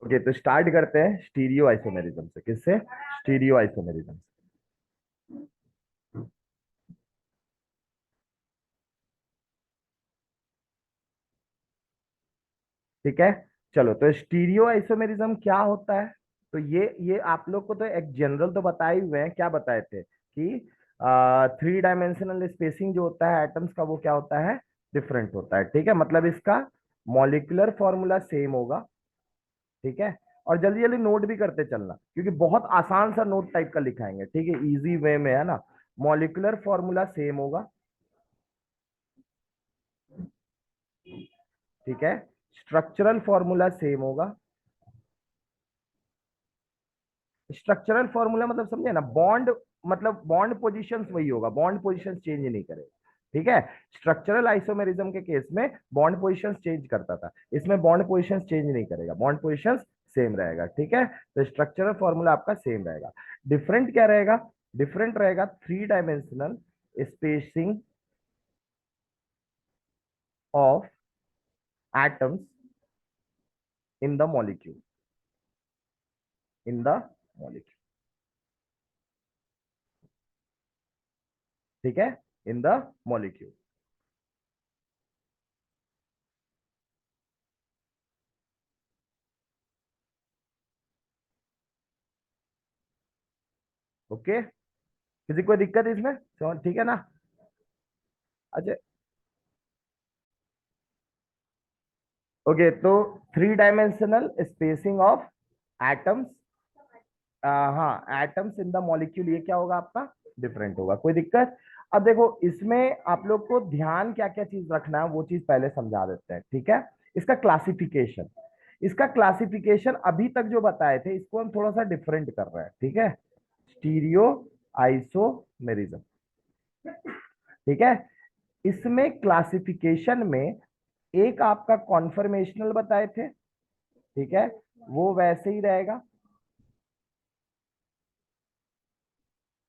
Okay, तो start करते हैं स्टीरियो आइसोमेरिज्म से। किससे? स्टीरियो आइसोमेरिज्म से। ठीक है, चलो। तो स्टीरियो आइसोमेरिज्म क्या होता है? तो ये आप लोग को तो एक जनरल तो बताए हुए हैं। क्या बताए थे कि थ्री डायमेंशनल स्पेसिंग जो होता है एटम्स का वो क्या होता है? डिफरेंट होता है। ठीक है, मतलब इसका मॉलिक्यूलर फॉर्मूला सेम होगा। ठीक है, और जल्दी जल्दी नोट भी करते चलना, क्योंकि बहुत आसान सा नोट टाइप का लिखाएंगे। ठीक है, इजी वे में, है ना। मॉलिक्यूलर फॉर्मूला सेम होगा। ठीक है, स्ट्रक्चरल फॉर्मूला सेम होगा। स्ट्रक्चरल फॉर्मूला मतलब समझे ना, बॉन्ड, मतलब बॉन्ड पोजीशंस वही होगा, बॉन्ड पोजीशंस चेंज नहीं करेगा। ठीक है, स्ट्रक्चरल आइसोमेरिज्म के केस में बॉन्ड पोजीशंस चेंज करता था, इसमें बॉन्ड पोजीशंस चेंज नहीं करेगा, बॉन्ड पोजीशंस सेम रहेगा। ठीक है, तो स्ट्रक्चरल फॉर्मूला आपका सेम रहेगा। डिफरेंट क्या रहेगा? डिफरेंट रहेगा three dimensional spacing of atoms in the molecule, in the molecule. ठीक है, इन द मॉलिक्यूल। ओके, किसी को दिक्कत है इसमें? ठीक है ना? अच्छा, ओके। तो three dimensional spacing of atoms, हाँ, एटम्स इन द मॉलिक्यूल, ये क्या होगा आपका? डिफरेंट होगा। कोई दिक्कत? अब देखो, इसमें आप लोग को ध्यान क्या क्या चीज रखना है वो चीज पहले समझा देते हैं। ठीक है, इसका क्लासिफिकेशन, इसका क्लासिफिकेशन अभी तक जो बताए थे इसको हम थोड़ा सा डिफरेंट कर रहे हैं। ठीक है, स्टीरियो आइसोमेरिज्म। ठीक है, इसमें क्लासिफिकेशन में एक आपका कॉन्फर्मेशनल बताए थे। ठीक है, वो वैसे ही रहेगा।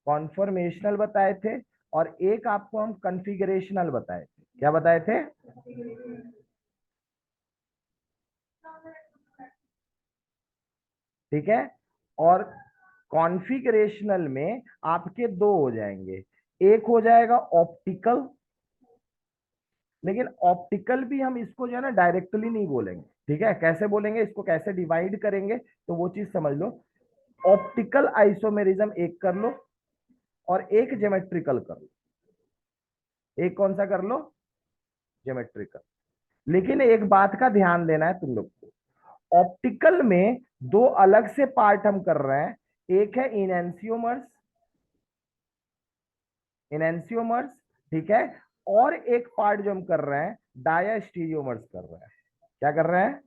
कॉन्फर्मेशनल बताए थे, और एक आपको हम कॉन्फ़िगरेशनल बताए थे। क्या बताए थे? ठीक है, और कॉन्फ़िगरेशनल में आपके दो हो जाएंगे। एक हो जाएगा ऑप्टिकल, लेकिन ऑप्टिकल भी हम इसको जो है ना डायरेक्टली नहीं बोलेंगे। ठीक है, कैसे बोलेंगे इसको, कैसे डिवाइड करेंगे, तो वो चीज समझ लो। ऑप्टिकल आइसोमेरिज्म एक कर लो, और एक ज्योमेट्रिकल कर लो। एक कौन सा कर लो? ज्योमेट्रिकल। लेकिन एक बात का ध्यान देना है तुम लोग को, ऑप्टिकल में दो अलग से पार्ट हम कर रहे हैं। एक है इनैंसियोमर्स, इनैंसियोमर्स। ठीक है, और एक पार्ट जो हम कर रहे हैं डायास्टीरियोमर्स कर रहे हैं। क्या कर रहे हैं?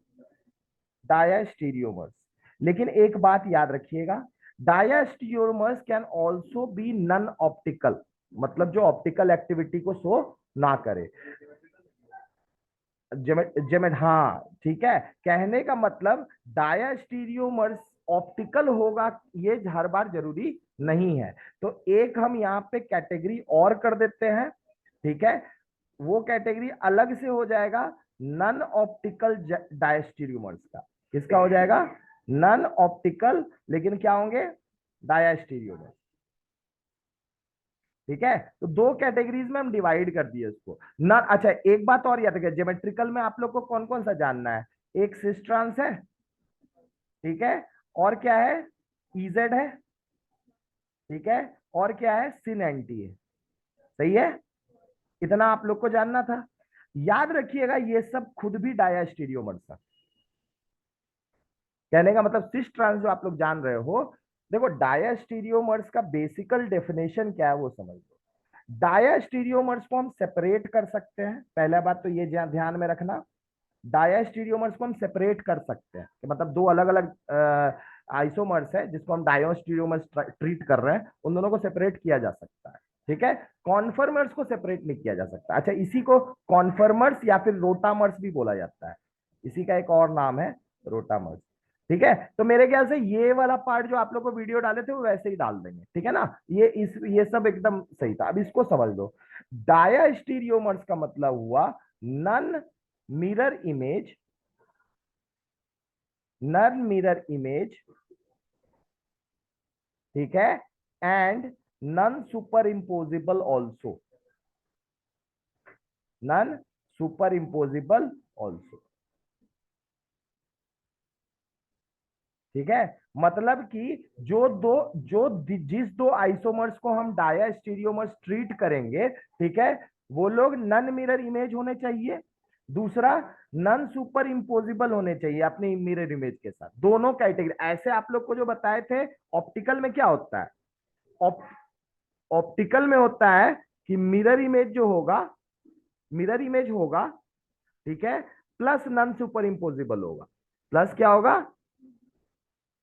डायास्टीरियोमर्स। लेकिन एक बात याद रखिएगा, diastereomers can also be non optical, मतलब जो ऑप्टिकल एक्टिविटी को शो ना करे। जेमेट जेमेट, हाँ, ठीक है। कहने का मतलब डायास्टीरियोमर्स ऑप्टिकल होगा, ये हर बार जरूरी नहीं है। तो एक हम यहाँ पे कैटेगरी और कर देते हैं। ठीक है, वो कैटेगरी अलग से हो जाएगा नॉन ऑप्टिकल डायस्टीरियोमर्स का। किसका हो जाएगा? नॉन ऑप्टिकल, लेकिन क्या होंगे? डायस्टीरियोमर्स। ठीक है, तो दो कैटेगरीज में हम डिवाइड कर दिए इसको ना। अच्छा, एक बात और याद रखिए, ज्योमेट्रिकल में आप लोग को कौन कौन सा जानना है? एक सिस्ट्रांस है। ठीक है, और क्या है? इजेड है। ठीक है, और क्या है? सिन एंटी है। सही है, इतना आप लोग को जानना था। याद रखिएगा, ये सब खुद भी डायास्टीरियोमर्स है। कहने का मतलब सिस ट्रांस जो आप लोग जान रहे हो, देखो डायास्टीरियोमर्स का बेसिकल डेफिनेशन क्या है वो समझ लो। डायास्टीरियोमर्स को हम सेपरेट कर सकते हैं, पहला बात तो ये ध्यान में रखना। डायास्टीरियोमर्स को हम सेपरेट कर सकते हैं, कि मतलब दो अलग अलग आइसोमर्स है जिसको हम डायोस्टीरियोमर्स ट्रीट कर रहे हैं, उन दोनों को सेपरेट किया जा सकता है। ठीक है, कॉन्फर्मर्स को सेपरेट नहीं किया जा सकता। अच्छा, इसी को कॉन्फर्मर्स या फिर रोटामर्स भी बोला जाता है, इसी का एक और नाम है रोटामर्स। ठीक है, तो मेरे ख्याल से ये वाला पार्ट जो आप लोग को वीडियो डाले थे वो वैसे ही डाल देंगे। ठीक है ना, ये सब एकदम सही था। अब इसको समझ लो, डायास्टीरियोमर्स का मतलब हुआ non mirror image non mirror image, ठीक है, and non superimposable also, non superimposable also, ठीक है। मतलब कि जिस दो आइसोमर्स को हम डायास्टीरियोमर्स ट्रीट करेंगे, ठीक है, वो लोग नन मिरर इमेज होने चाहिए, दूसरा नन सुपर इम्पोजिबल होने चाहिए अपने मिरर इमेज के साथ, दोनों कैटेगरी। ऐसे आप लोग को जो बताए थे ऑप्टिकल में क्या होता है, ऑप्टिकल में होता है कि मिरर इमेज जो होगा, मिरर इमेज होगा, ठीक है, प्लस नन सुपर इम्पोजिबल होगा, प्लस क्या होगा,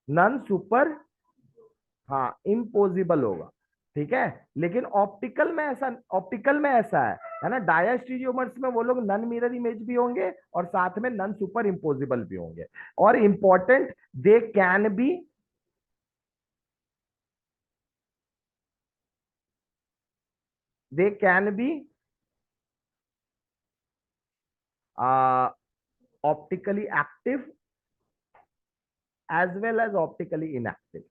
नन सुपर, हाँ, इम्पोजिबल होगा, ठीक है। लेकिन ऑप्टिकल में ऐसा है ना, डायास्टीरियोमर्स में वो लोग नन मिरर इमेज भी होंगे और साथ में नन सुपर इम्पोजिबल भी होंगे, और important, they can be, they can be optically active as well as optically inactive,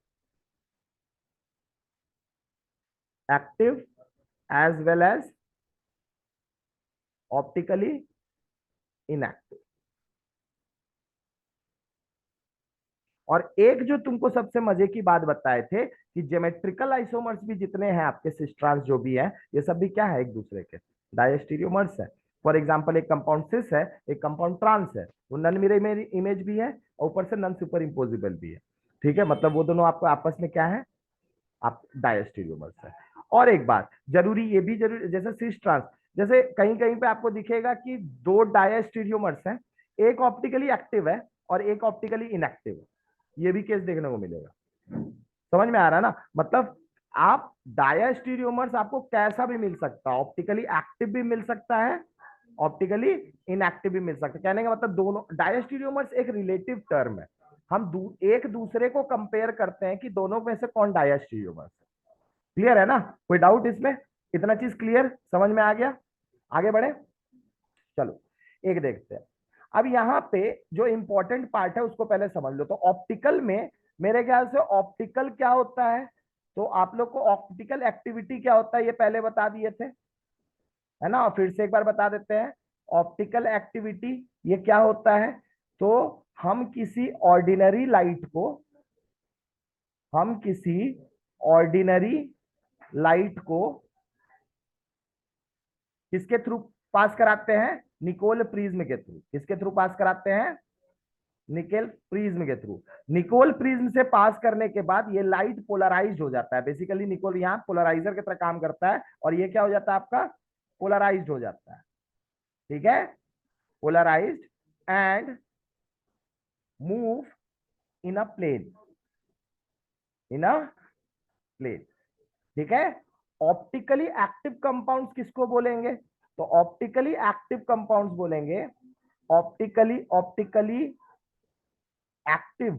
active as well as optically inactive. और एक जो तुमको सबसे मजे की बात बताए थे कि ज्योमेट्रिकल आइसोमर्स भी जितने हैं आपके सिस्ट्रांस जो भी है, ये सब भी क्या है, एक दूसरे के डायस्टीरियोमर्स है। फॉर एग्जांपल एक कंपाउंड सिस है, एक कंपाउंड ट्रांस है, वो नन मिरर इमेज भी है और ऊपर से नन सुपर इम्पोजिबल भी है, ठीक है। मतलब वो दोनों आपको आपस में क्या है, आप डायस्टीरियोमर्स है। और एक बात जरूरी, ये भी जरूरी, जैसे सिस ट्रांस, जैसे कहीं कहीं पे आपको दिखेगा कि दो डायस्टीरियोमर्स हैं, एक ऑप्टिकली एक्टिव है और एक ऑप्टिकली इनएक्टिव है, ये भी केस देखने को मिलेगा। समझ में आ रहा है ना, मतलब आप डायास्टीरियोमर्स आपको कैसा भी मिल सकता है, ऑप्टिकली एक्टिव भी मिल सकता है, ऑप्टिकली इनएक्टिव भी मिल सकता है। कहने का मतलब दोनों डायास्टीरियोमर्स एक रिलेटिव टर्म है, हम एक दूसरे को कंपेयर करते हैं कि दोनों में से कौन डायास्टीरियोमर्स है। क्लियर है ना, कोई डाउट इसमें, इतना चीज क्लियर समझ में आ गया, आगे बढ़े, चलो एक देखते हैं। अब यहाँ पे जो इंपॉर्टेंट पार्ट है उसको पहले समझ लो। तो ऑप्टिकल में मेरे ख्याल से ऑप्टिकल क्या होता है, तो आप लोग को ऑप्टिकल एक्टिविटी क्या होता है ये पहले बता दिए थे, है ना, और फिर से एक बार बता देते हैं। ऑप्टिकल एक्टिविटी ये क्या होता है, तो हम किसी ऑर्डिनरी लाइट को, हम किसी ऑर्डिनरी लाइट को किसके थ्रू पास कराते हैं, निकोल प्रिज्म के थ्रू, किसके थ्रू पास कराते हैं, निकेल प्रिज्म के थ्रू। निकोल प्रिज्म से पास करने के बाद ये लाइट पोलराइज्ड हो जाता है, बेसिकली निकोल यहाँ पोलराइजर की तरह काम करता है, और ये क्या हो जाता है आपका, पोलराइज्ड हो जाता है, ठीक है, polarised and move in a plane, in a plane, ठीक है। ऑप्टिकली एक्टिव कंपाउंड्स किसको बोलेंगे, तो ऑप्टिकली एक्टिव कंपाउंड्स बोलेंगे, optically active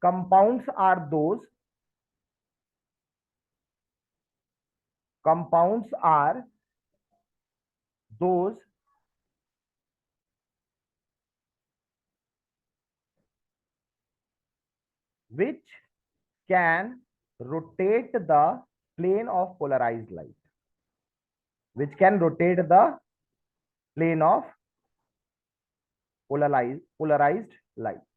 compounds are those, compounds are those which can rotate the plane of polarized light, which can rotate the plane of polarized light,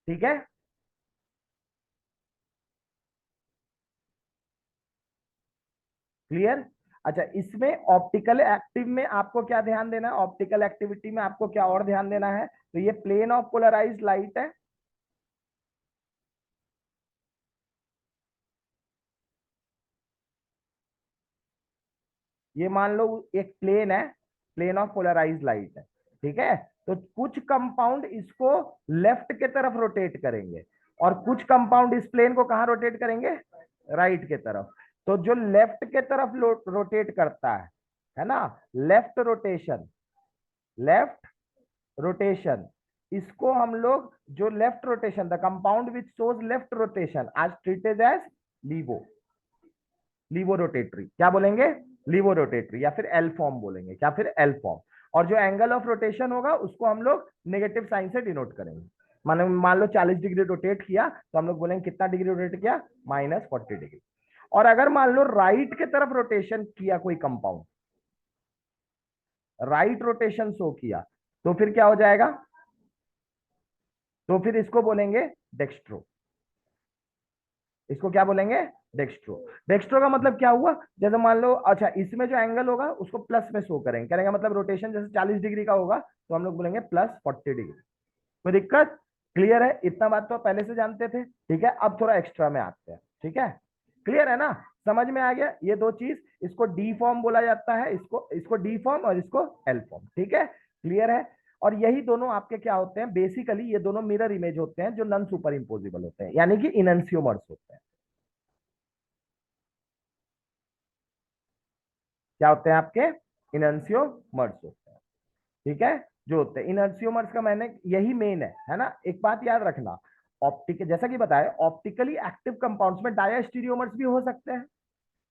ठीक है, clear. अच्छा, इसमें optical active में आपको क्या ध्यान देना है, ऑप्टिकल एक्टिविटी में आपको क्या और ध्यान देना है, तो ये प्लेन ऑफ पोलराइज्ड लाइट है, ये मान लो एक प्लेन है, प्लेन ऑफ पोलराइज्ड लाइट है, ठीक है। तो कुछ कंपाउंड इसको लेफ्ट के तरफ रोटेट करेंगे और कुछ कंपाउंड इस प्लेन को कहां रोटेट करेंगे, राइट के तरफ। तो जो लेफ्ट के तरफ रोटेट करता है ना, लेफ्ट रोटेशन, लेफ्ट रोटेशन, इसको हम लोग, जो left rotation, the compound which shows left rotation आज ट्रीटेड एज लीवो, लीवो रोटेटरी क्या बोलेंगे, लिवो रोटेटरी, या फिर एल फॉर्म बोलेंगे, क्या फिर एल फॉर्म। और जो एंगल ऑफ रोटेशन होगा उसको हम लोग नेगेटिव साइन से डिनोट करेंगे। मान लो 40 डिग्री रोटेट किया तो हम लोग बोलेंगे कितना डिग्री रोटेट किया, -40 डिग्री। और अगर मान लो राइट के तरफ रोटेशन किया कोई कंपाउंड, राइट रोटेशन शो किया, तो फिर क्या हो जाएगा, तो फिर इसको बोलेंगे डेक्स्ट्रो। इसको क्या बोलेंगे, डेक्स्ट्रो। डेक्स्ट्रो का मतलब क्या हुआ, जैसे मान लो अच्छा इसमें जो एंगल होगा उसको प्लस में शो करेंगे, कहने का मतलब रोटेशन जैसे 40 डिग्री का होगा तो हम लोग बोलेंगे +40 डिग्री। कोई दिक्कत, क्लियर है, इतना बात तो पहले से जानते थे, ठीक है। अब थोड़ा एक्स्ट्रा में आते हैं, ठीक है, क्लियर है ना, समझ में आ गया ये दो चीज। इसको डी फॉर्म बोला जाता है, इसको इसको डी फॉर्म और इसको एल फॉर्म, ठीक है, क्लियर है। और यही दोनों आपके क्या होते हैं, बेसिकली ये दोनों मिरर इमेज होते हैं जो नॉन सुपर इम्पोजिबल होते हैं, यानी कि इनएंसियोमर्स होते हैं। क्या होते हैं आपके, इनएंसियोमर्स होते हैं, ठीक है, जो होते हैं इनर्सियोमर्स का मैंने यही मेन है ना। एक बात याद रखना, ऑप्टिक जैसा कि बताया ऑप्टिकली एक्टिव कंपाउंड्स में डायस्टीरियोमर्स भी हो सकते हैं।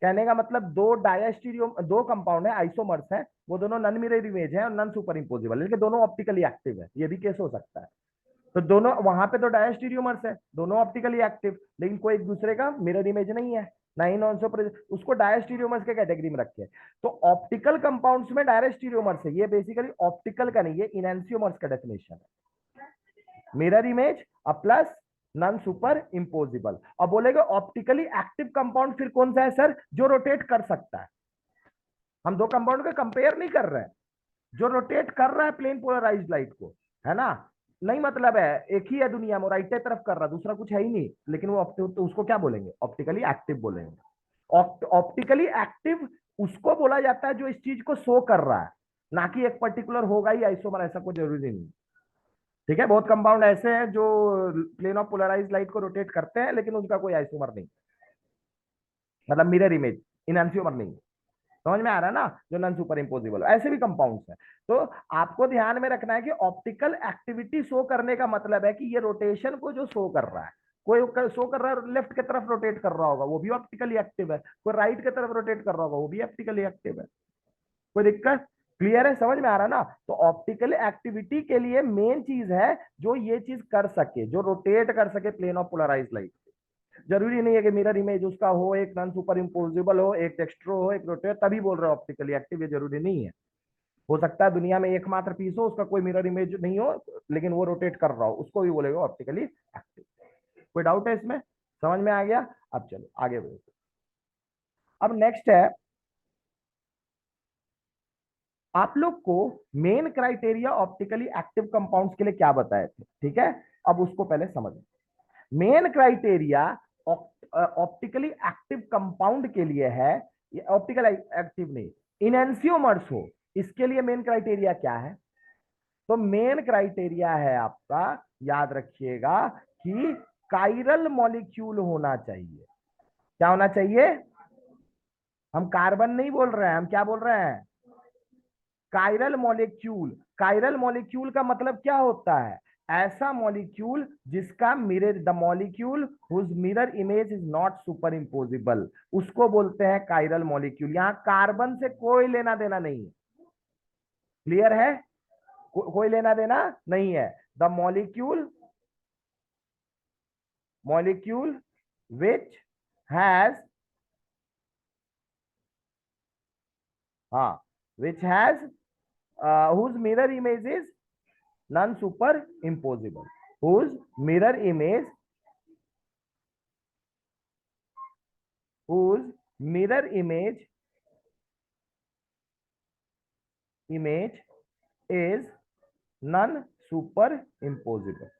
कहने का मतलब दो कंपाउंड है आइसोमर्स है, वो दोनों नन मिरर इमेज है और नन सुपर इम्पोजिबल, लेकिन दोनों ऑप्टिकली एक्टिव है, ये भी केस हो सकता है। तो दोनों वहां पे तो डायस्टीरियोमर्स है, दोनों ऑप्टिकली एक्टिव, लेकिन कोई एक दूसरे का मिरर इमेज नहीं है, ना ही नॉन सुपर, उसको डायस्टीरियोमर्स के कैटेगरी में रखे। तो ऑप्टिकल कंपाउंड्स में डायस्टीरियोमर्स है, ये बेसिकली ऑप्टिकल का नहीं है, इनएंसियोमर्स का डेफिनेशन है। Mirror image plus non super imposable. अब बोलेगा ऑप्टिकली एक्टिव कंपाउंड फिर कौन सा है सर, जो रोटेट कर सकता है। हम दो कंपाउंड को कंपेयर नहीं कर रहे हैं, जो रोटेट कर रहा है प्लेन पोलराइज्ड लाइट को, है ना, नहीं मतलब है एक ही है दुनिया में, राइट तरफ कर रहा है, दूसरा कुछ है ही नहीं, लेकिन वो तो उसको क्या बोलेंगे, ऑप्टिकली एक्टिव बोलेंगे। ऑप्टिकली एक्टिव उसको बोला जाता है जो इस चीज को शो कर रहा है, ना कि एक पर्टिकुलर होगा ही आइसोमर, ऐसा कोई जरूरी नहीं, ठीक है। बहुत कंपाउंड ऐसे हैं जो प्लेन ऑफ पोलराइज्ड लाइट को रोटेट करते हैं लेकिन उनका कोई आइसोमर नहीं, मतलब मिरर इमेज, इनएंसियोमर नहीं। समझ में आ रहा है ना, जो नॉन सुपर इम्पोजिबल ऐसे भी कंपाउंड्स हैं। तो आपको ध्यान में रखना है कि ऑप्टिकल एक्टिविटी शो करने का मतलब है कि ये रोटेशन को जो शो कर रहा है, कोई शो कर रहा है लेफ्ट की तरफ रोटेट कर रहा होगा वो भी ऑप्टिकली एक्टिव है, कोई राइट की तरफ रोटेट कर रहा होगा वो भी ऑप्टिकली एक्टिव है। कोई दिक्कत, क्लियर है, समझ में आ रहा है ना। तो ऑप्टिकल एक्टिविटी के लिए मेन चीज है जो ये चीज कर सके, जो रोटेट कर सके प्लेन ऑफ पोलराइज लाइट। जरूरी नहीं है कि मिरर इमेज उसका हो, एक नॉन सुपर इम्पोजिबल हो, एक टेक्स्ट्रो हो, एक रोटेट, तभी बोल रहे हो ऑप्टिकली एक्टिव, ये जरूरी नहीं है। हो सकता है दुनिया में एकमात्र पीस हो उसका कोई मिरर इमेज नहीं हो लेकिन वो रोटेट कर रहा हो, उसको भी बोलेगा ऑप्टिकली एक्टिव। कोई डाउट है इसमें, समझ में आ गया। अब चलो आगे बढ़ो। अब नेक्स्ट है, आप लोग को main criteria optically active compounds के लिए क्या बताए थे, ठीक है, अब उसको पहले समझ। Main criteria optically active compound के लिए है, ये ऑप्टिकल एक्टिव नहीं, इनएंसियोमर्स हो, इसके लिए मेन क्राइटेरिया क्या है। तो मेन क्राइटेरिया है आपका, याद रखिएगा, कि काइरल मॉलिक्यूल होना चाहिए। क्या होना चाहिए, हम कार्बन नहीं बोल रहे हैं, हम क्या बोल रहे हैं, काइरल मॉलिक्यूल। काइरल मॉलिक्यूल का मतलब क्या होता है, ऐसा मॉलिक्यूल जिसका mirror, the molecule whose mirror image is not superimposable, उसको बोलते हैं काइरल मॉलिक्यूल। यहां कार्बन से कोई लेना देना नहीं है, क्लियर है, कोई लेना देना नहीं है। द मॉलिक्यूल विच हैज, हाँ, which has whose mirror image is non superimposable, whose mirror image, whose mirror image is non superimposable,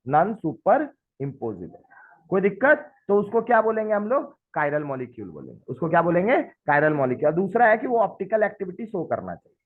non super imposable. कोई दिक्कत, तो उसको क्या बोलेंगे हम लोग, कायरल मॉलिक्यूल बोलेंगे, उसको क्या बोलेंगे, कायरल मॉलिक्यूल। दूसरा है कि वो ऑप्टिकल एक्टिविटी शो करना चाहिए,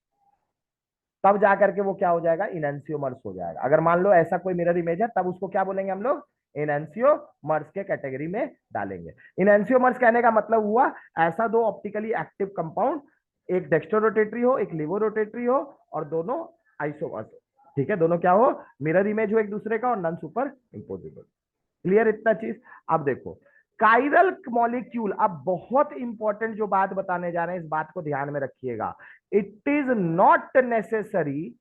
तब जाकर के वो क्या हो जाएगा, इनएंसियोमर्स हो जाएगा। अगर मान लो ऐसा कोई मिरर इमेज है तब उसको क्या बोलेंगे हम लोग, इनएंसियोमर्स के कैटेगरी में डालेंगे। इनएंसियोमर्स कहने का मतलब हुआ ऐसा दो ऑप्टिकली एक्टिव कंपाउंड, एक डेक्स्ट्रो रोटेटरी हो एक लिवो रोटेटरी हो और दोनों आइसोमर्स हो, ठीक है, दोनों क्या हो, मिरर इमेज हो एक दूसरे का और नॉन सुपर इम्पोजिबल। क्लियर इतना चीज। अब देखो काइरल मॉलिक्यूल, अब बहुत इंपॉर्टेंट जो बात बताने जा रहे हैं, इस बात को ध्यान में रखिएगा। It is not necessary,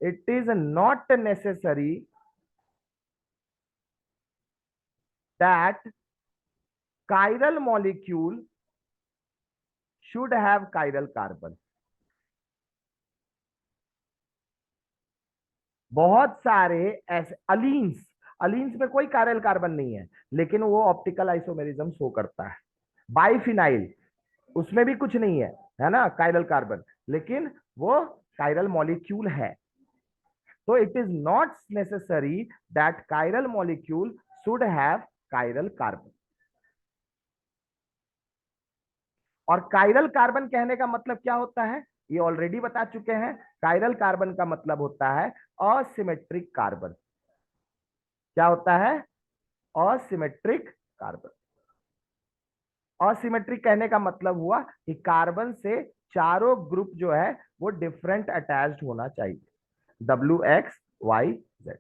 it is not necessary that chiral molecule should have chiral carbon. बहुत सारे ऐसे अलीन्स, अलीन्स में कोई काइरल कार्बन नहीं है, लेकिन वो ऑप्टिकल आइसोमेरिज्म शो करता है। बाइफिनाइल, उसमें भी कुछ नहीं है ना काइरल कार्बन, लेकिन वो काइरल मॉलिक्यूल है। तो it is not necessary that chiral molecule should have chiral carbon. और काइरल कार्बन कहने का मतलब क्या होता है, ये ऑलरेडी बता चुके हैं। काइरल कार्बन का मतलब होता है असिमेट्रिक कार्बन। क्या होता है? Asymmetric carbon. असिमेट्रिक कहने का मतलब हुआ कि कार्बन से चारों ग्रुप जो है वो डिफरेंट अटैच्ड होना चाहिए, WXYZ।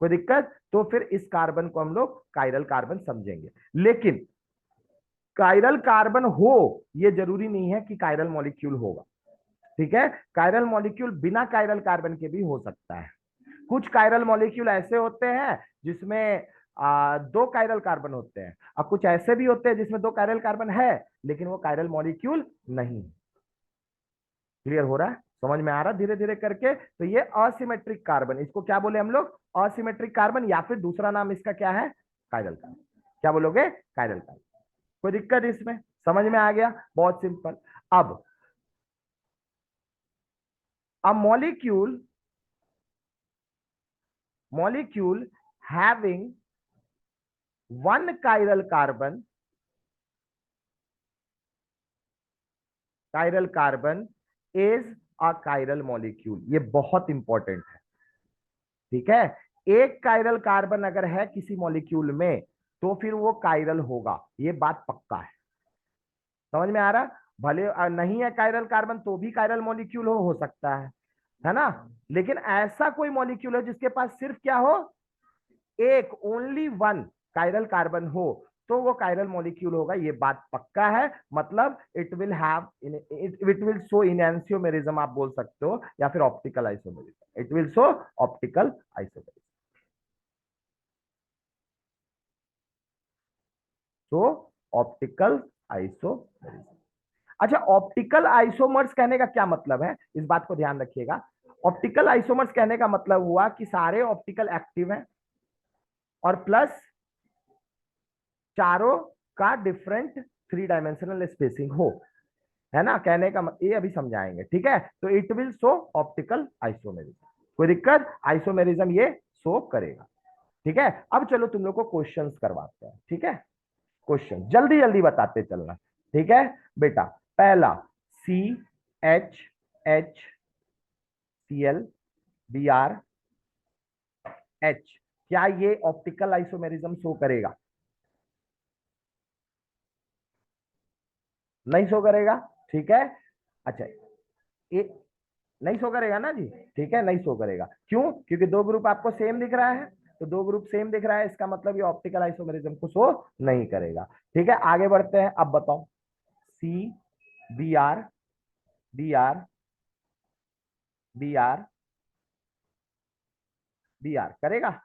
कोई दिक्कत? तो फिर इस कार्बन को हम लोग काइरल कार्बन समझेंगे। लेकिन काइरल कार्बन हो, ये जरूरी नहीं है कि काइरल मॉलिक्यूल होगा। ठीक है, काइरल मॉलिक्यूल बिना काइरल कार्बन के भी हो सकता है। कुछ काइरल मॉलिक्यूल ऐसे होते हैं जिसमें दो काइरल कार्बन होते हैं, और कुछ ऐसे भी होते हैं जिसमें दो काइरल कार्बन है लेकिन वो काइरल मॉलिक्यूल नहीं। क्लियर हो रहा है? समझ में आ रहा धीरे धीरे करके? तो ये असिमेट्रिक कार्बन, इसको क्या बोले हम लोग? असिमेट्रिक कार्बन, या फिर दूसरा नाम इसका क्या है? Chiral carbon. क्या बोलोगे? Chiral carbon. कोई दिक्कत इसमें? समझ में आ गया? बहुत सिंपल। अब अ molecule having one chiral carbon is a chiral molecule। ये बहुत इंपॉर्टेंट है। ठीक है, एक काइरल कार्बन अगर है किसी मॉलिक्यूल में तो फिर वो काइरल होगा, ये बात पक्का है। समझ में आ रहा? भले नहीं है काइरल कार्बन तो भी काइरल मॉलिक्यूल हो सकता है ना? लेकिन ऐसा कोई मॉलिक्यूल है जिसके पास सिर्फ क्या हो, एक, ओनली वन काइरल कार्बन हो, तो वो काइरल मॉलिक्यूल होगा, ये बात पक्का है। मतलब it will have, it will show enantiomerism आप बोल सकते हो, या फिर optical isomerism. It will show optical isomerism. तो ऑप्टिकल आइसोमेरिज्म। अच्छा, ऑप्टिकल आइसोमर्स कहने का क्या मतलब है, इस बात को ध्यान रखिएगा। ऑप्टिकल आइसोमर्स कहने का मतलब हुआ कि सारे ऑप्टिकल एक्टिव हैं और प्लस चारों का डिफरेंट थ्री डायमेंशनल स्पेसिंग हो, है ना? कहने का ये अभी समझाएंगे। ठीक है, तो it will show optical isomerism. कोई दिक्कत? आइसोमेरिज्म ये शो करेगा। ठीक है, अब चलो तुम लोग को क्वेश्चंस करवाते हैं। ठीक है, क्वेश्चन जल्दी जल्दी बताते चलना। ठीक है बेटा, पहला CHHCl Br H, क्या ये ऑप्टिकल आइसोमेरिज्म शो करेगा? नहीं शो करेगा। ठीक है, अच्छा, ये नहीं शो करेगा ना जी? ठीक है, नहीं शो करेगा। क्यों? क्योंकि दो ग्रुप आपको सेम दिख रहा है, तो दो ग्रुप सेम दिख रहा है, इसका मतलब ये ऑप्टिकल आइसोमेरिज्म को शो नहीं करेगा। ठीक है, आगे बढ़ते हैं। अब बताओ, CBr Br Br करेगा?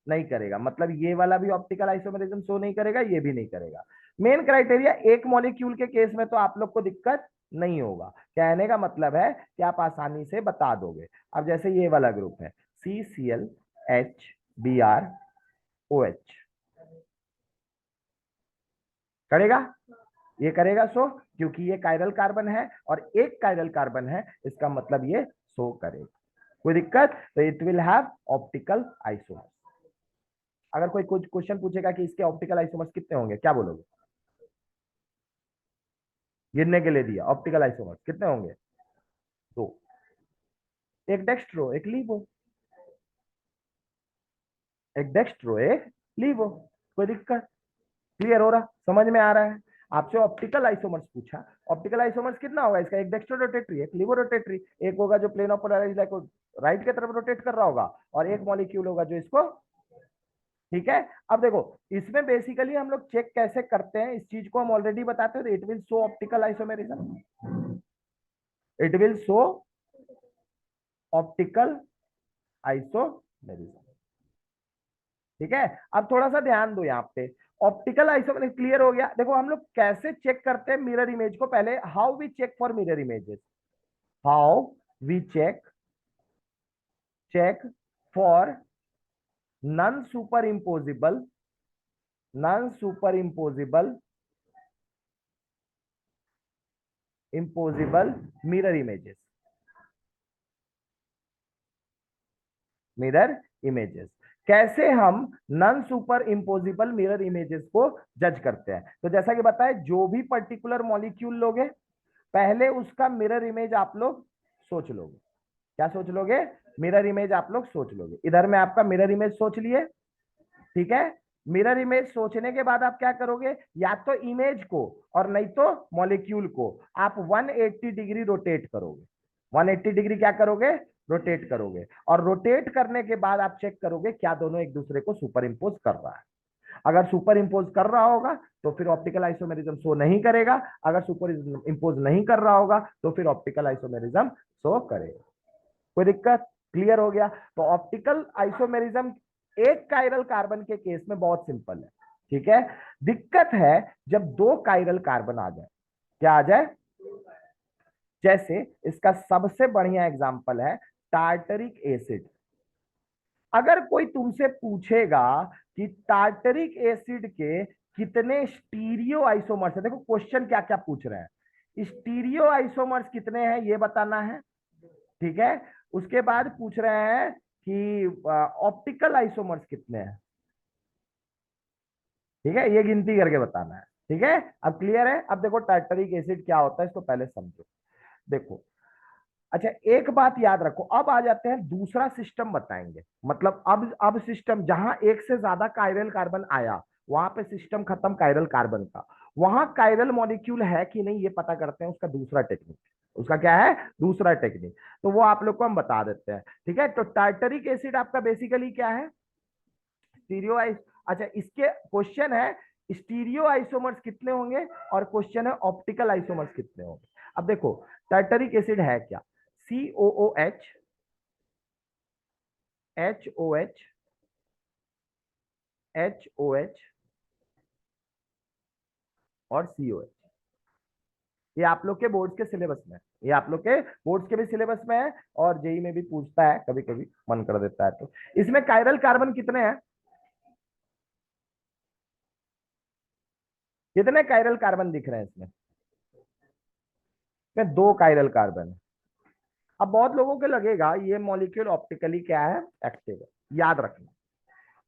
नहीं करेगा। मतलब ये वाला भी ऑप्टिकल आइसोमेरिज्म शो नहीं करेगा, ये भी नहीं करेगा। मेन क्राइटेरिया, एक मॉलिक्यूल के केस में तो आप लोग को दिक्कत नहीं होगा। कहने का मतलब है कि आप आसानी से बता दोगे। अब जैसे ये वाला ग्रुप है CCl HBrOH, करेगा? ये करेगा शो, क्योंकि ये काइरल कार्बन है और एक काइरल कार्बन है, इसका मतलब ये शो करेगा। कोई दिक्कत? तो it will have optical isomers. अगर कोई कुछ क्वेश्चन पूछेगा कि इसके ऑप्टिकल आइसोमर्स कितने होंगे, क्या बोलोगे? गिनने के लिए दिया, ऑप्टिकल आइसोमर्स कितने होंगे? दो, एक डेक्स्ट्रो एक लीवो, एक डेक्स्ट्रो एक लीवो। कोई दिक्कत? क्लियर हो रहा? समझ में आ रहा है? आपसे ऑप्टिकल आइसोमर्स पूछा, ऑप्टिकल आइसोमर्स कितना होगा इसका? एक डेक्स्ट्रो रोटेटरी, एक लीवो रोटेटरी। एक होगा जो प्लेन ऑफ पोलराइज्ड को राइट की तरफ रोटेट कर रहा होगा, और एक मॉलिक्यूल होगा जो इसको ठीक है। अब देखो इसमें बेसिकली हम लोग चेक कैसे करते हैं, इस चीज को हम ऑलरेडी बताते हैं, it will show optical isomerism, it will show optical isomerism. ठीक है। अब थोड़ा सा ध्यान दो यहाँ पे, ऑप्टिकल आइसोमेरिज्म क्लियर हो गया। देखो हम लोग कैसे चेक करते हैं मिरर इमेज को, पहले how we check for mirror images, how we check for non superimposable, non superimposable mirror images, mirror images. कैसे हम non superimposable mirror images को जज करते हैं, तो जैसा कि बताया, जो भी पर्टिकुलर मॉलिक्यूल लोगे पहले उसका मिरर इमेज आप लोग सोच लोगे। क्या सोच लोगे? मिरर इमेज आप लोग सोच लोगे। इधर में आपका मिरर इमेज सोच लिए, ठीक है। मिरर इमेज सोचने के बाद आप क्या करोगे, या तो इमेज को और नहीं तो मॉलिक्यूल को आप 180 डिग्री रोटेट करोगे। 180 डिग्री क्या करोगे? रोटेट करोगे। और रोटेट करने के बाद आप चेक करोगे क्या दोनों एक दूसरे को सुपर इंपोज कर रहा है। अगर सुपर इंपोज कर रहा होगा तो फिर ऑप्टिकल आइसोमेरिज्म शो नहीं करेगा, अगर सुपर इंपोज नहीं कर रहा होगा तो फिर ऑप्टिकल आइसोमेरिज्म शो करेगा। कोई दिक्कत? क्लियर हो गया। तो ऑप्टिकल आइसोमेरिज्म एक कायरल कार्बन के केस में बहुत सिंपल है, ठीक है। दिक्कत है जब दो कायरल कार्बन आ जाए। क्या आ जाए? जैसे इसका सबसे बढ़िया एग्जांपल है टार्टरिक एसिड। अगर कोई तुमसे पूछेगा कि टार्टरिक एसिड के कितने स्टीरियो आइसोमर्स है, देखो क्वेश्चन क्या क्या पूछ रहे हैं, स्टीरियो आइसोमर्स कितने हैं ये बताना है, ठीक है। उसके बाद पूछ रहे हैं कि ऑप्टिकल आइसोमर्स कितने हैं, ठीक है, ये गिनती करके बताना है, ठीक है। अब क्लियर है? अब देखो टार्टरिक एसिड क्या होता है इसको पहले समझो। देखो, अच्छा एक बात याद रखो, अब आ जाते हैं दूसरा सिस्टम बताएंगे, मतलब अब सिस्टम जहां एक से ज्यादा कायरल कार्बन आया वहां पे सिस्टम खत्म कायरल कार्बन का, वहां कायरल मॉलिक्यूल है कि नहीं ये पता करते हैं, उसका दूसरा टेक्निक। उसका क्या है? दूसरा टेक्निक। तो वो आप लोग को हम बता देते हैं, ठीक है। तो टार्टरिक एसिड आपका बेसिकली क्या है? स्टीरियो आइस, अच्छा इसके क्वेश्चन है स्टीरियो आइसोमर्स कितने होंगे और क्वेश्चन है ऑप्टिकल आइसोमर्स कितने होंगे। अब देखो टार्टरिक एसिड है क्या? COOH, HOH, HOH और COH। ये आप लोग के बोर्ड के सिलेबस में है, ये आप लोग के बोर्ड के भी सिलेबस में है और जेई में भी पूछता है, कभी कभी मन कर देता है। तो इसमें कायरल कार्बन कितने हैं? कितने कायरल कार्बन दिख रहे हैं इसमें? दो कायरल कार्बन है। अब बहुत लोगों को लगेगा ये मॉलिक्यूल ऑप्टिकली क्या है? एक्टिव है। याद रखना,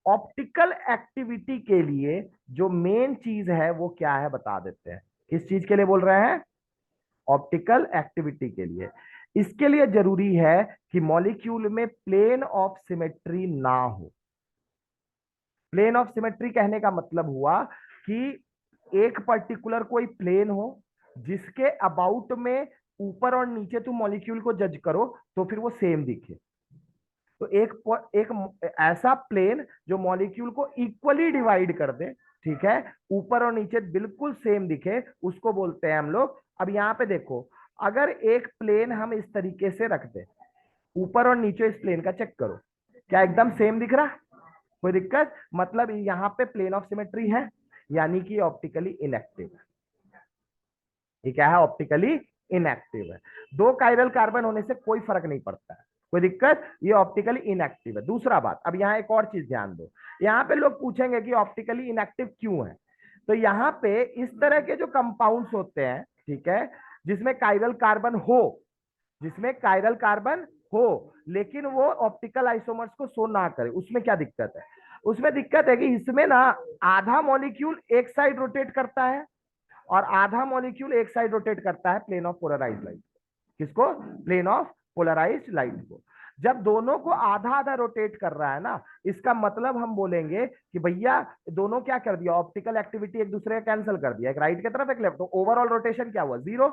ऑप्टिकल एक्टिविटी के लिए जो मेन चीज है वो क्या है बता देते हैं। किस चीज के लिए बोल रहे हैं? ऑप्टिकल एक्टिविटी के लिए। इसके लिए जरूरी है कि मॉलिक्यूल में प्लेन ऑफ सिमेट्री ना हो। प्लेन ऑफ सिमेट्री कहने का मतलब हुआ कि एक पर्टिकुलर कोई प्लेन हो जिसके अबाउट में ऊपर और नीचे तुम मॉलिक्यूल को जज करो तो फिर वो सेम दिखे। तो एक ऐसा प्लेन जो मॉलिक्यूल को इक्वली डिवाइड कर दे, ठीक है, ऊपर और नीचे बिल्कुल सेम दिखे, उसको बोलते हैं हम लोग। अब यहाँ पे देखो, अगर एक प्लेन हम इस तरीके से रख दे, ऊपर और नीचे इस प्लेन का चेक करो, क्या एकदम सेम दिख रहा? कोई दिक्कत? मतलब यहाँ पे प्लेन ऑफ सिमेट्री है, यानी कि ऑप्टिकली इनएक्टिव है। ये क्या है? ऑप्टिकली इनएक्टिव है। दो कायरल कार्बन होने से कोई फर्क नहीं पड़ता है, कोई दिक्कत? ये ऑप्टिकली इनएक्टिव है। दूसरा बात, अब यहाँ एक और चीज ध्यान दो, यहाँ पे लोग पूछेंगे कि ऑप्टिकली इनएक्टिव क्यों है। तो यहाँ पे इस तरह के जो कंपाउंड्स होते हैं, ठीक है, जिसमें कायरल कार्बन हो, जिसमें कायरल कार्बन हो लेकिन वो ऑप्टिकल आइसोमर्स को शो ना करे, उसमें क्या दिक्कत है? उसमें दिक्कत है कि इसमें ना आधा मॉलिक्यूल एक साइड रोटेट करता है और आधा मॉलिक्यूल एक साइड रोटेट करता है प्लेन ऑफ पोलराइज्ड लाइट। किसको? प्लेन ऑफ पोलराइज्ड लाइट को। जब दोनों को आधा आधा रोटेट कर रहा है ना, इसका मतलब हम बोलेंगे कि भैया दोनों क्या कर दिया, ऑप्टिकल एक्टिविटी एक दूसरे का कैंसिल कर दिया, एक राइट की तरफ एक लेफ्ट, तो ओवरऑल रोटेशन क्या हुआ? जीरो।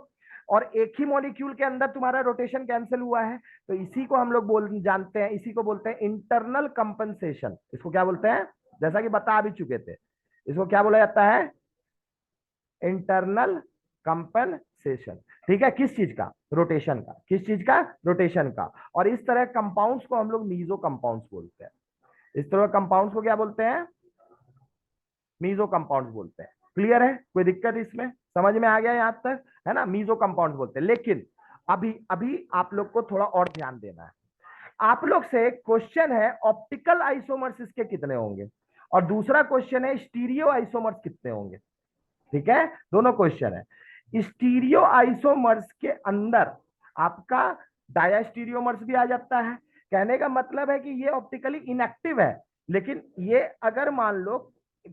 और एक ही मॉलिक्यूल के अंदर तुम्हारा रोटेशन कैंसिल हुआ है, तो इसी को हम लोग बोल जानते हैं, इसी को बोलते हैं इंटरनल कंपनसेशन। इसको क्या बोलते हैं? जैसा कि बता भी चुके थे। इसको क्या बोला जाता है? Internal compensation. ठीक है, किस चीज का? रोटेशन का। किस चीज का? रोटेशन का। और इस तरह कंपाउंड्स को हम लोग मीजो कंपाउंड्स बोलते हैं। इस तरह कंपाउंड्स को क्या बोलते हैं? मीजो कंपाउंड्स बोलते हैं। क्लियर है? कोई दिक्कत इसमें? समझ में आ गया यहां तक? है ना, मीजो कंपाउंड्स बोलते हैं। लेकिन अभी अभी आप लोग को थोड़ा और ध्यान देना है। आप लोग से क्वेश्चन है ऑप्टिकल आइसोमर्स इसके कितने होंगे, और दूसरा क्वेश्चन है स्टीरियो आइसोमर्स कितने होंगे। ठीक है, दोनों क्वेश्चन है। स्टीरियो आइसोमर्स के अंदर आपका डायास्टीरियोमर्स भी आ जाता है। कहने का मतलब है कि ये ऑप्टिकली इनएक्टिव है, लेकिन ये अगर मान लो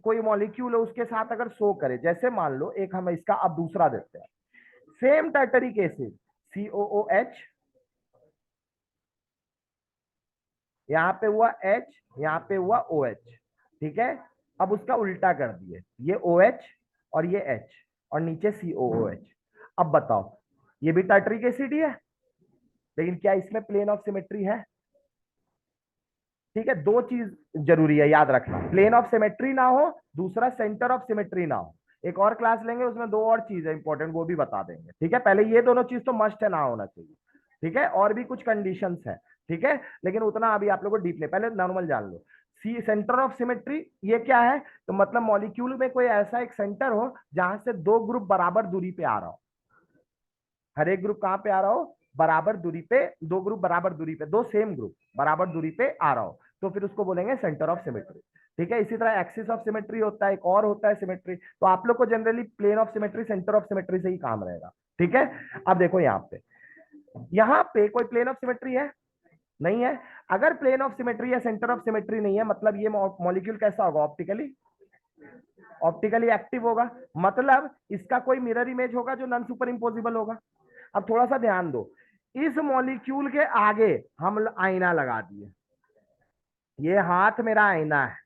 कोई मॉलिक्यूल है उसके साथ अगर शो करे, जैसे मान लो एक हम इसका अब दूसरा देते हैं, सेम टाइटरिक एसिड COOH, यहाँ पे हुआ H, यहाँ पे हुआ OH। ठीक है, अब उसका उल्टा कर दिए, ये OH और ये H और नीचे COOH। अब बताओ, ये भी टार्टरिक एसिड ही है, लेकिन क्या इसमें प्लेन ऑफ सिमेट्री है? ठीक है, दो चीज जरूरी है याद रखना, प्लेन ऑफ सिमेट्री ना हो, दूसरा सेंटर ऑफ सिमेट्री ना हो। एक और क्लास लेंगे उसमें दो और चीज है इंपॉर्टेंट, वो भी बता देंगे। ठीक है, पहले ये दोनों चीज तो मस्ट है, ना होना चाहिए। ठीक है, और भी कुछ कंडीशंस है। ठीक है, लेकिन उतना अभी आप लोगों को डीप ले, पहले नॉर्मल जान लो। सी सेंटर ऑफ सिमेट्री ये क्या है? तो मतलब मॉलिक्यूल में कोई ऐसा एक सेंटर हो जहां से दो ग्रुप बराबर दूरी पे आ रहा हो। हर एक ग्रुप कहां पे आ रहा हो? बराबर दूरी पे, दो ग्रुप बराबर दूरी पे, दो सेम ग्रुप बराबर दूरी पे आ रहा हो, तो फिर उसको बोलेंगे सेंटर ऑफ सिमेट्री। ठीक है, इसी तरह एक्सिस ऑफ सिमेट्री होता है, एक और होता है सिमेट्री। तो आप लोग को generally plane of symmetry, centre of symmetry से ही काम रहेगा। ठीक है, अब देखो यहाँ पे कोई प्लेन ऑफ सिमेट्री है? नहीं है। अगर प्लेन ऑफ सिमेट्री या सेंटर ऑफ सिमेट्री नहीं है, मतलब ये मॉलिक्यूल कैसा होगा? ऑप्टिकली एक्टिव होगा। मतलब इसका कोई मिरर इमेज होगा जो नॉन सुपर इम्पोजिबल होगा। अब थोड़ा सा ध्यान दो, इस मॉलिक्यूल के आगे हम आईना लगा दिए, ये हाथ मेरा आईना है,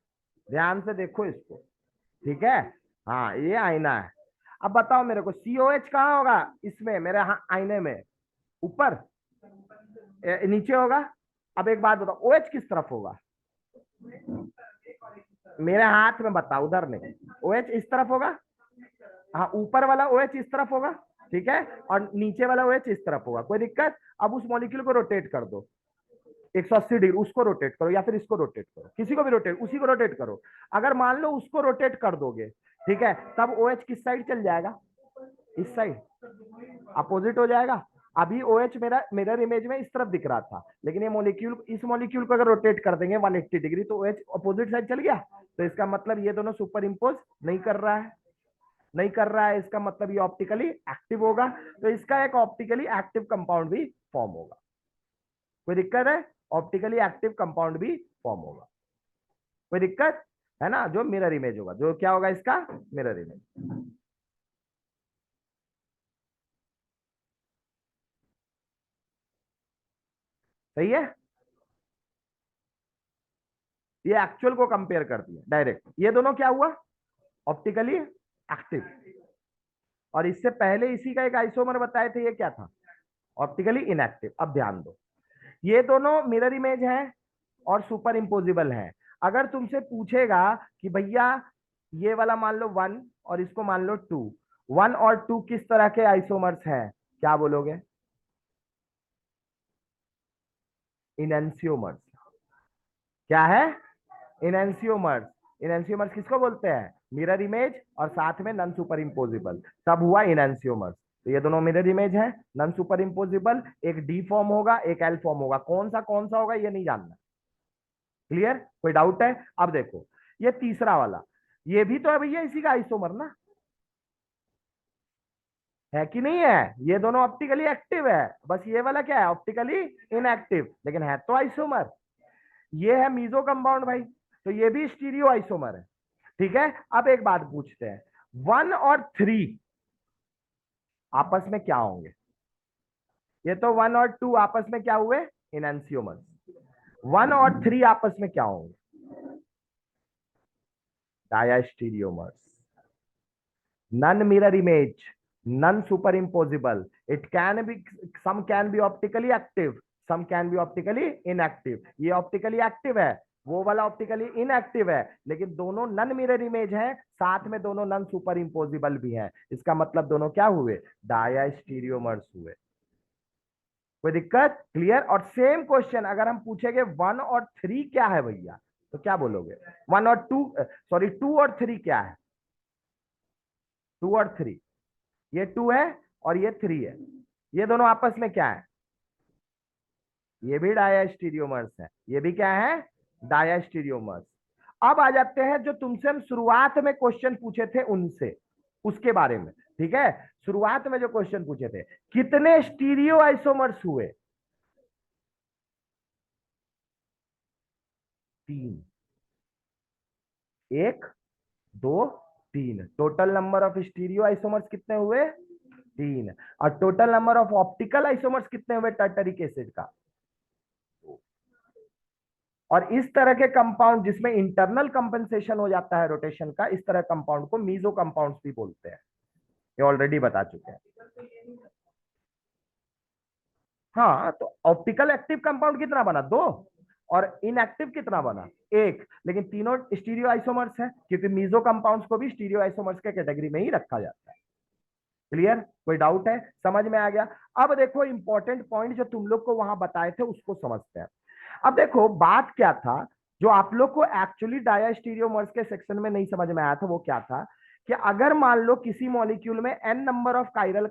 ध्यान से देखो इसको। ठीक है, हाँ ये आईना है। अब बताओ मेरे को COH कहाँ होगा इसमें, मेरे आईने में? ऊपर? नीचे होगा? अब एक बात बताओ, OH किस तरफ होगा? मेरे हाथ में बताओ, उधर नहीं। OH इस तरफ होगा। हाँ, ऊपर वाला OH इस तरफ होगा। ठीक है, और नीचे वाला OH इस तरफ होगा। कोई दिक्कत? अब उस मॉलिक्यूल को रोटेट कर दो 180 डिग्री, उसको रोटेट करो या फिर इसको रोटेट करो, किसी को भी रोटेट, उसी को रोटेट करो। अगर मान लो उसको रोटेट कर दोगे, ठीक है, तब OH किस साइड चल जाएगा? इस साइड, अपोजिट हो जाएगा। अभी OH मेरा मिरर इमेज में इस तरफ दिख रहा था, लेकिन ये मॉलिक्यूल, इस मॉलिक्यूल को अगर रोटेट कर देंगे 180 डिग्री तो OH अपोजिट साइड चल गया। तो इसका मतलब ये दोनों सुपर इम्पोज नहीं कर रहा है, नहीं कर रहा है, इसका मतलब ये ऑप्टिकली एक्टिव होगा। तो इसका एक ऑप्टिकली एक्टिव कंपाउंड भी फॉर्म होगा। कोई दिक्कत है? ऑप्टिकली एक्टिव कंपाउंड भी फॉर्म होगा। कोई दिक्कत है ना? जो मिरर इमेज होगा, जो क्या होगा इसका? Mirror image. सही है, ये एक्चुअल को कंपेयर कर दिया डायरेक्ट। ये दोनों क्या हुआ? Optically active. और इससे पहले इसी का एक आइसोमर बताए थे, ये क्या था? Optically inactive. अब ध्यान दो, ये दोनों मिरर इमेज है और सुपर इम्पोजिबल है। अगर तुमसे पूछेगा कि भैया ये वाला मान लो 1 और इसको मान लो 2, 1 और 2 किस तरह के आइसोमर्स हैं, क्या बोलोगे? इनएंसियोमर्स। क्या है? इनएंसियोमर्स। इनएंसियोमर्स किसको बोलते हैं? मिरर इमेज और साथ में नॉन सुपर इम्पोजिबल, तब हुआ इनएंसियोमर्स। तो ये दोनों मिरर इमेज है, नॉन सुपर इम्पोजिबल, एक डी फॉर्म होगा एक एल फॉर्म होगा। कौन सा होगा ये नहीं जानना। क्लियर? कोई डाउट है? अब देखो ये तीसरा वाला, ये भी तो है भैया इसी का आइसोमर ना, है कि नहीं है? ये दोनों ऑप्टिकली एक्टिव है, बस ये वाला क्या है? ऑप्टिकली इनएक्टिव, लेकिन है तो आइसोमर। ये है मीजो कंपाउंड भाई, तो ये भी स्टीरियो आइसोमर है। ठीक है, अब एक बात पूछते हैं, 1 और 3 आपस में क्या होंगे? ये तो 1 और 2 आपस में क्या हुए? इनएंसियोमर। 1 और 3 आपस में क्या होंगे? Diastereomers. Non mirror image, none superimposable. It can be, some can be optically active, some can be optically inactive. ये optically active है, वो वाला ऑप्टिकली इनएक्टिव है, लेकिन दोनों नन मिरर इमेज है, साथ में दोनों नन सुपर इम्पोजिबल भी हैं। इसका मतलब दोनों क्या हुए, डाया स्टीरियोमर्स हुए। कोई दिक्कत, क्लियर। और सेम क्वेश्चन अगर हम पूछेंगे 1 और 3 क्या है भैया, तो क्या बोलोगे, 1 और 2, सॉरी 2 और 3 क्या है, 2 और 3, ये 2 है और ये 3 है, ये दोनों आपस में क्या है, ये भी डायास्टीरियोमर्स है, ये भी क्या है, डायास्टीरियोमर्स। अब आ जाते हैं जो तुमसे हम शुरुआत में क्वेश्चन पूछे थे उनसे, उसके बारे में, ठीक है। शुरुआत में जो क्वेश्चन पूछे थे, कितने स्टीरियो आइसोमर्स हुए, 3, 1, 2, 3, total number of stereo isomers कितने हुए, 3। और total number of optical isomers कितने हुए टर्टरिक एसिड का। और इस तरह के कंपाउंड जिसमें इंटरनल कंपनसेशन हो जाता है रोटेशन का, इस तरह कंपाउंड को मीजो कंपाउंड्स भी बोलते हैं, ये ऑलरेडी बता चुके हैं। हाँ, तो ऑप्टिकल एक्टिव कंपाउंड कितना बना, 2, और इनएक्टिव कितना बना, 1। लेकिन तीनों स्टीरियो आइसोमर्स हैं, क्योंकि मीजो कंपाउंड्स को भी स्टीरियो आइसोमर्स के कैटेगरी में ही रखा जाता है। क्लियर, कोई डाउट है, समझ में आ गया। अब देखो इंपॉर्टेंट पॉइंट जो तुम लोग को वहां बताए थे उसको समझते हैं। अब देखो बात क्या था, जो आप लोग को एक्चुअली डायास्टीरियोमर्स के सेक्शन में नहीं समझ में आया था, वो क्या था कि अगर मान लो किसी मॉलिक्यूल में n number of chiral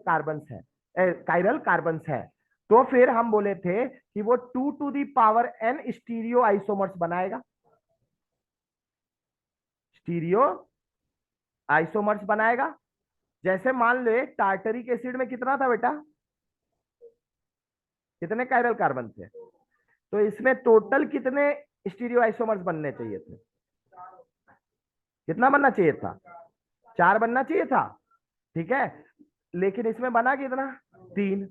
carbons है, तो फिर हम बोले थे कि वो 2 to the power n stereo isomers बनाएगा, स्टीरियो आइसोमर्स बनाएगा। जैसे मान लो टार्टरिक एसिड में कितना था बेटा, कितने कायरल कार्बन थे, तो इसमें टोटल कितने स्टीरियो आइसोमर्स बनने चाहिए थे, कितना बनना चाहिए था, 4 बनना चाहिए था, ठीक है। लेकिन इसमें बना कितना, 3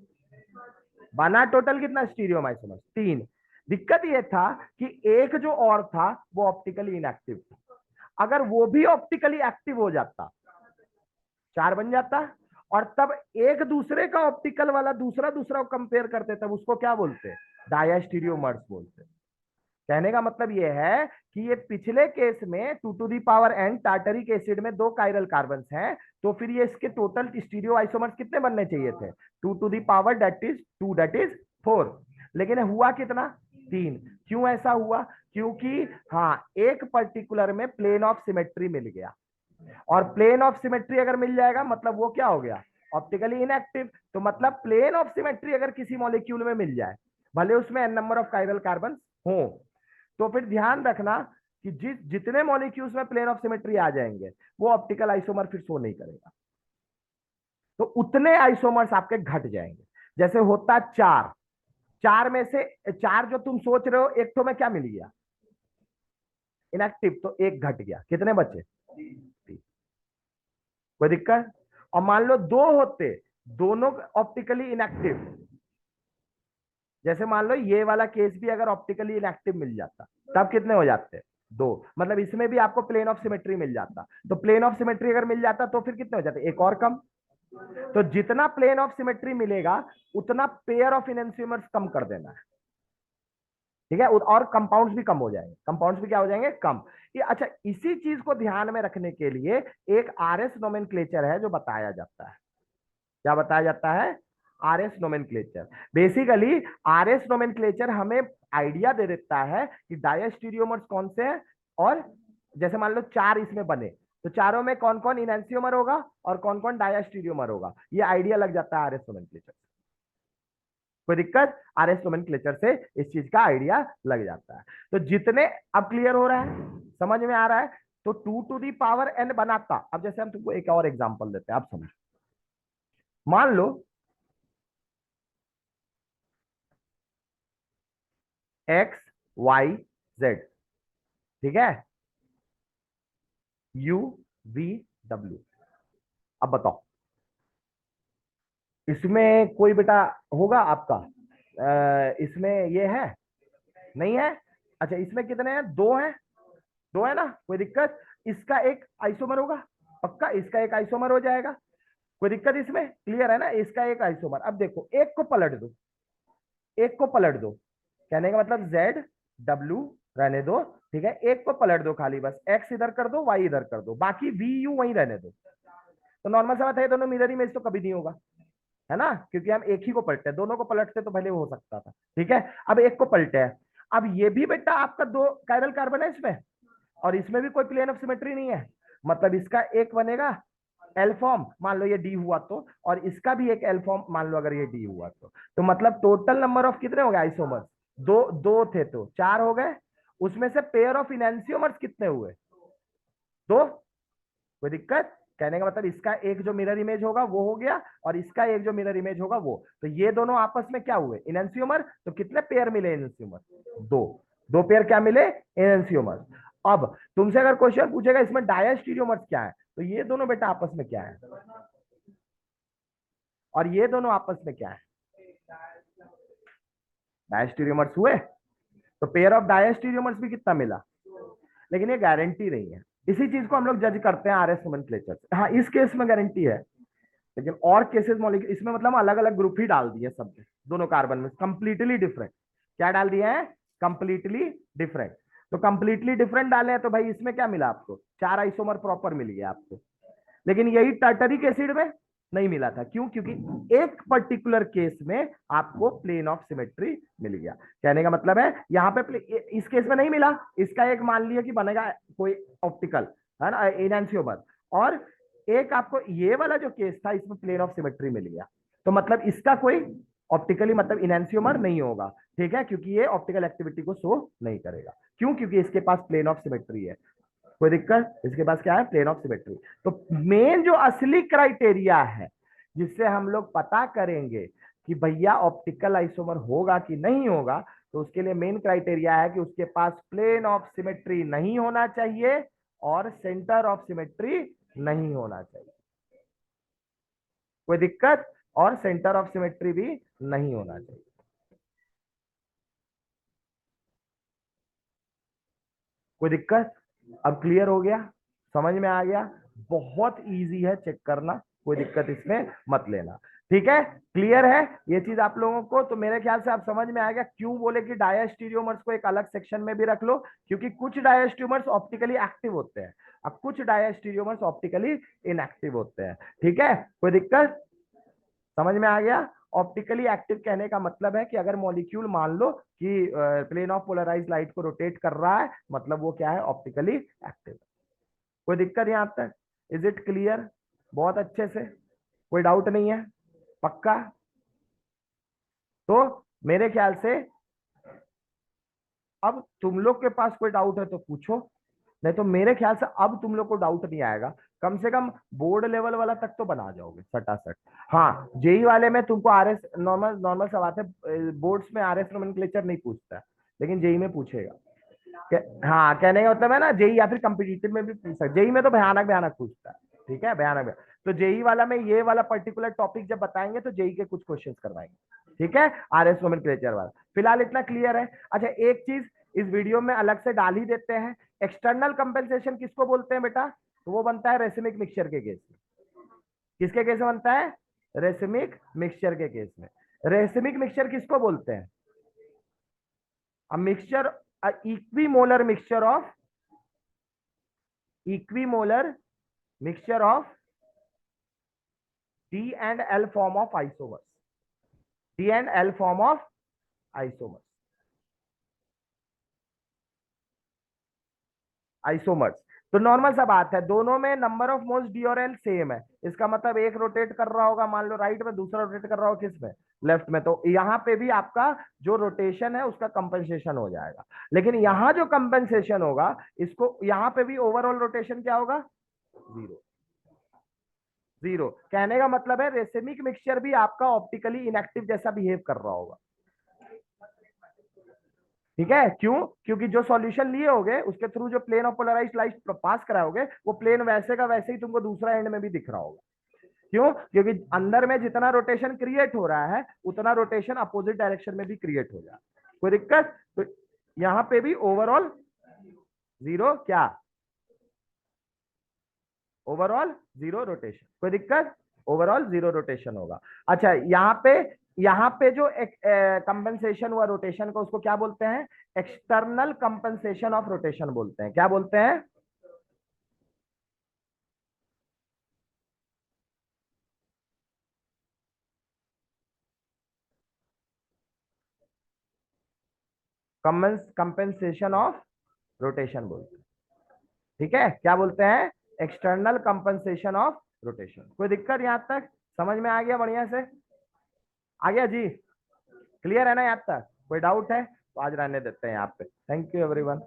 बना, टोटल कितना स्टीरियो आइसोमर्स, 3। दिक्कत यह था कि एक जो और था वो ऑप्टिकली इनएक्टिव था, अगर वो भी ऑप्टिकली एक्टिव हो जाता 4 बन जाता, और तब एक दूसरे का ऑप्टिकल वाला दूसरा दूसरा कंपेयर करते, तब उसको क्या बोलते, डायास्टीरियोमर्स बोलते। कहने का मतलब यह है कि ये पिछले केस में 2 to the power n tartaric acid में 2 कायरल कार्बन हैं, तो फिर ये इसके टोटल स्टीरियो आइसोमर्स कितने बनने चाहिए थे, 2 to the power that is 2 that is 4। लेकिन हुआ कितना, 3। क्यों ऐसा हुआ, क्योंकि हाँ एक पर्टिकुलर में प्लेन ऑफ सिमेट्री मिल गया, और प्लेन ऑफ सिमेट्री अगर मिल जाएगा मतलब वो क्या हो गया, ऑप्टिकली इनएक्टिव। तो मतलब प्लेन ऑफ सिमेट्री अगर किसी मॉलिक्यूल में मिल जाए, भले उसमें n number of chiral carbon हो, तो फिर ध्यान रखना कि जितने मॉलिक्यूल्स में प्लेन ऑफ सिमेट्री आ जाएंगे वो ऑप्टिकल आइसोमर फिर शो नहीं करेगा, तो उतने आइसोमर्स आपके घट जाएंगे। जैसे होता 4, 4 में से 4 जो तुम सोच रहे हो, एक तो में क्या मिल गया, इनएक्टिव, तो एक घट गया, कितने बचे, 3। कोई दिक्कत। और मान लो 2 होते, दोनों ऑप्टिकली इनएक्टिव, जैसे मान लो ये वाला केस भी अगर ऑप्टिकली इनएक्टिव मिल जाता, तब कितने हो जाते, 2। मतलब इसमें भी आपको प्लेन ऑफ सिमेट्री मिल जाता, तो प्लेन ऑफ सिमेट्री अगर मिल जाता तो फिर कितने हो जाते, एक और कम। तो जितना प्लेन ऑफ सिमेट्री मिलेगा उतना पेयर ऑफ इनएंसियमर्स कम कर देना है, ठीक है। और कंपाउंड्स भी कम हो जाएंगे, कंपाउंड्स भी क्या हो जाएंगे, कम। ये अच्छा, इसी चीज को ध्यान में रखने के लिए एक आरएस नोमेनक्लेचर है जो बताया जाता है। क्या बताया जाता है, RS nomenclature. Basically RS nomenclature हमें आइडिया दे देता है कि डायस्टीरियोमर्स कौन से हैं, और जैसे मान लो 4 इसमें बने, तो चारों में कौन कौन इनएंसियोमर होगा और कौन कौन डायस्टीरियोमर होगा, ये आइडिया लग जाता है आरएस नोमेनक्लेचर। कोई दिक्कत, आरएस नोमेनक्लेचर से इस चीज का आइडिया लग जाता है। तो जितने, अब क्लियर हो रहा है, समझ में आ रहा है। तो 2 to the power n बनाता, अब जैसे हम तुमको एक और एग्जांपल देते हैं, आप समझो। मान लो XYZ, ठीक है, UVW। अब बताओ इसमें कोई बेटा होगा आपका, इसमें ये है, नहीं है। अच्छा इसमें कितने हैं, 2 हैं, 2 है ना, कोई दिक्कत। इसका एक आइसोमर होगा, पक्का इसका एक आइसोमर हो जाएगा, कोई दिक्कत इसमें, क्लियर है ना, इसका एक आइसोमर। अब देखो एक को पलट दो, एक को पलट दो, कहने का मतलब ZW रहने दो, ठीक है, एक को पलट दो खाली, बस एक्स इधर कर दो, वाई इधर कर दो, बाकी वी यू वहीं रहने दो। तो नॉर्मल सा बात है, दोनों मिरर इमेज तो कभी नहीं होगा, है ना, क्योंकि हम एक ही को पलटते हैं, दोनों को पलटते तो भले हो सकता था। ठीक है, अब एक को पलटे हैं। अब ये भी बेटा आपका दो कायरल कार्बन है इसमें, और इसमें भी कोई प्लेन ऑफ सिमेट्री नहीं है, मतलब इसका एक बनेगा एल फॉर्म, मान लो ये डी हुआ तो, और इसका भी एक एल फॉर्म मान लो अगर ये डी हुआ तो मतलब टोटल नंबर ऑफ कितने हो गए आइसोमर्स, दो दो थे तो चार हो गए। उसमें से पेयर ऑफ इनैंसियोमर्स कितने हुए, दो। कोई दिक्कत, कहने का मतलब इसका एक जो मिरर इमेज होगा वो हो गया, और इसका एक जो मिरर इमेज होगा वो, तो ये दोनों आपस में क्या हुए, इनैंसियोमर। तो कितने पेयर मिले इनैंसियोमर, दो, दो पेयर क्या मिले, इनैंसियोमर। अब तुमसे अगर क्वेश्चन पूछेगा इसमें डायस्टीरियोमर्स क्या है, तो ये दोनों बेटा आपस में क्या है, और ये दोनों आपस में क्या है, डायस्टीरियोमर्स हुए। तो पेयर ऑफ डायस्टीरियोमर्स भी कितना मिला, लेकिन ये गारंटी नहीं है, इसी चीज को हम लोग जज करते हैं आरएस नोमेनक्लेचर से। हाँ, इस केस में गारंटी है, लेकिन और केसेस मॉलिक्यूल इसमें मतलब अलग अलग ग्रुप ही डाल दिए सब दोनों कार्बन में, कंप्लीटली डिफरेंट। क्या डाल दिया है, कंप्लीटली डिफरेंट। तो कंप्लीटली डिफरेंट डाले हैं तो भाई इसमें क्या मिला आपको, चार आइसोमर प्रॉपर मिल गया आपको, लेकिन यही टार्टरिक एसिड में नहीं मिला था। क्यों, क्योंकि एक पर्टिकुलर केस में आपको प्लेन ऑफ सिमेट्री मिल गया। कहने का मतलब है यहाँ पे इस केस में नहीं मिला, इसका एक मान लिया कि बनेगा कोई ऑप्टिकल, है ना, एनहांसियोमर, और एक आपको ये वाला जो केस था इसमें प्लेन ऑफ सिमेट्री मिल गया, तो मतलब इसका कोई ऑप्टिकली मतलब इनहांसियोमर नहीं होगा। ठीक है, क्योंकि ये ऑप्टिकल एक्टिविटी को शो नहीं करेगा। क्यों, क्योंकि इसके पास प्लेन ऑफ सिमेट्री है। कोई दिक्कत, इसके पास क्या है, प्लेन ऑफ सिमेट्री। तो मेन जो असली क्राइटेरिया है जिससे हम लोग पता करेंगे कि भैया ऑप्टिकल आइसोमर होगा कि नहीं होगा, तो उसके लिए मेन क्राइटेरिया है कि उसके पास प्लेन ऑफ सिमेट्री नहीं होना चाहिए और सेंटर ऑफ सिमेट्री नहीं होना चाहिए। कोई दिक्कत, और सेंटर ऑफ सिमेट्री भी नहीं होना चाहिए। कोई दिक्कत, अब क्लियर हो गया, समझ में आ गया, बहुत इजी है चेक करना, कोई दिक्कत इसमें मत लेना। ठीक है, क्लियर है ये चीज आप लोगों को। तो मेरे ख्याल से आप समझ में आ गया क्यों बोले कि डायस्टीरियोमर्स को एक अलग सेक्शन में भी रख लो, क्योंकि कुछ डायस्टीरियोमर्स ऑप्टिकली एक्टिव होते हैं, अब कुछ डायस्टीरियोमर्स ऑप्टिकली इनएक्टिव होते हैं। ठीक है, कोई दिक्कत, समझ में आ गया। ऑप्टिकली एक्टिव कहने का मतलब है कि अगर मॉलिक्यूल मान लो कि प्लेन ऑफ पोलराइज लाइट को रोटेट कर रहा है, मतलब वो क्या है, ऑप्टिकली एक्टिव। कोई दिक्कत यहां तक, इज इट क्लियर, बहुत अच्छे से, कोई डाउट नहीं है, पक्का। तो मेरे ख्याल से अब तुम लोग के पास कोई डाउट है तो पूछो, नहीं तो मेरे ख्याल से अब तुम लोग को डाउट नहीं आएगा, कम से कम बोर्ड लेवल वाला तक तो बना जाओगे सटासट। हाँ, जेई वाले में तुमको आरएस नॉर्मल नॉर्मल सा बात है, बोर्ड्स में आरएस नोमेनक्लेचर नहीं पूछता है, लेकिन जेई में पूछेगा। हाँ, कहने का मतलब है ना, जेई या फिर कम्पिटिटिव में भी पूछ सकते, जेई में तो भयानक भयानक पूछता है। ठीक है, भयानक भयानक। तो जेई वाला में ये वाला पर्टिकुलर टॉपिक जब बताएंगे तो जेई के कुछ क्वेश्चंस करवाएंगे। ठीक है, आरएस नोमेनक्लेचर वाला फिलहाल इतना क्लियर है। अच्छा, एक चीज इस वीडियो में अलग से डाल ही देते हैं, एक्सटर्नल कंपेंसेशन किसको बोलते हैं बेटा, तो वो बनता है रेसिमिक मिक्सचर के केस में। किसके केस में बनता है, रेसिमिक मिक्सचर के केस में। रेसिमिक मिक्सचर किसको बोलते हैं, a mixture, equimolar mixture of, equimolar mixture of D and L form of isomers, D and L form of isomers, isomers. तो नॉर्मल सा बात है, दोनों में नंबर ऑफ मोल्स डी और एल सेम है, इसका मतलब एक रोटेट कर रहा होगा मान लो राइट में, दूसरा रोटेट कर रहा होगा किस में, लेफ्ट में, तो यहाँ पे भी आपका जो रोटेशन है उसका कंपनसेशन हो जाएगा। लेकिन यहाँ जो कंपनसेशन होगा, इसको यहाँ पे भी ओवरऑल रोटेशन क्या होगा, जीरो, जीरो। कहने का मतलब है रेसिमिक मिक्सचर भी आपका ऑप्टिकली इनएक्टिव जैसा बिहेव कर रहा होगा। ठीक है, क्यों, क्योंकि जो सॉल्यूशन लिए होगे उसके थ्रू जो plane of polarised light pass कराओगे, वो प्लेन वैसे का वैसे ही तुमको दूसरा एंड में भी दिख रहा होगा। क्यों, क्योंकि अंदर में जितना रोटेशन क्रिएट हो रहा है उतना रोटेशन अपोजिट डायरेक्शन में भी क्रिएट हो जाए। कोई दिक्कत, तो यहां पे भी ओवरऑल जीरो, क्या, ओवरऑल जीरो रोटेशन। कोई दिक्कत, ओवरऑल जीरो रोटेशन होगा। अच्छा, यहाँ पे यहाँ पे जो कंपनसेशन हुआ रोटेशन का, उसको क्या बोलते हैं? एक्सटर्नल कंपनसेशन ऑफ रोटेशन बोलते हैं। क्या बोलते हैं? कंपनसेशन ऑफ रोटेशन बोलते हैं। ठीक है, क्या बोलते हैं? External compensation of rotation. कोई दिक्कत यहां तक? समझ में आ गया बढ़िया से? आ गया जी? क्लियर है ना यहाँ तक? कोई डाउट है तो आज रहने देते हैं यहाँ पे। Thank you everyone.